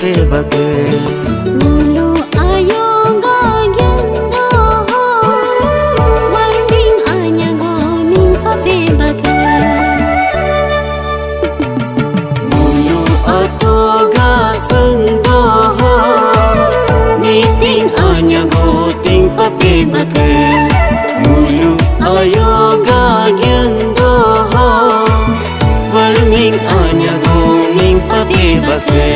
pape bake Mulu ayo gagyando ho Warning anya go ning pape bake Mulu ato ga sando ho Niping anya go ting pape bake Mulu ayo gagyando ho Warning anya go ning pape bake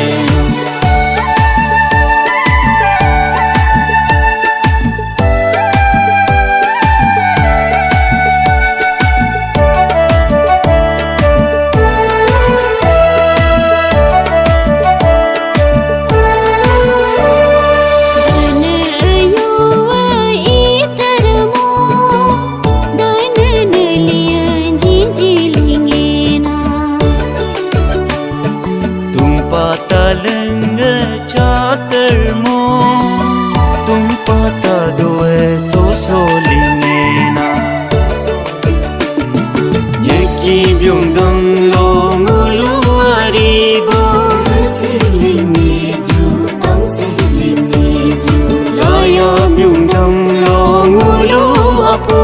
Pataleng chatar mo tum pata doe so solingena Nyeki byung dang lo mulu aribo Silini ju tam silini ju Laya byung dang lo mulu apu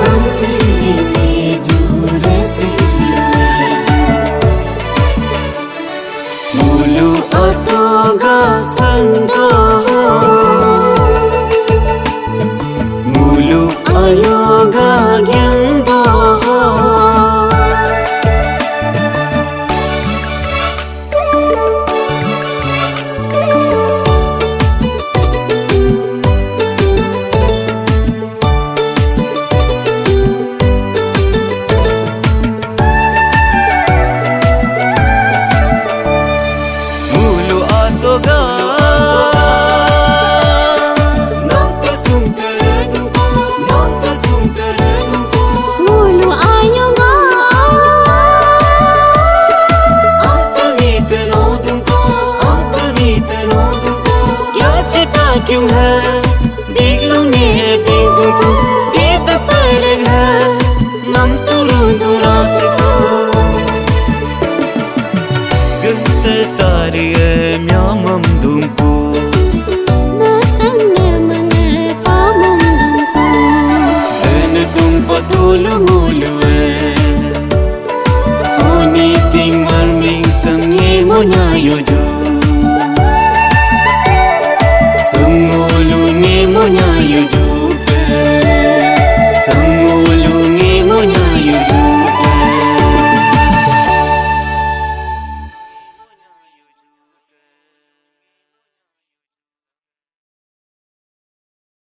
tam silini ju re silini ju Mulu ato ga sando Mulu ayo ga gyando क्यों है बिगलू ने है बिगलू दीद पर है नम तुरु दुरात को गत तारी है म्यामम दुमको Nasang naman pamong dungko सन तुम पतोलु मुलु है Soni ting marming samye monya yojo Sungulu ne monya yojo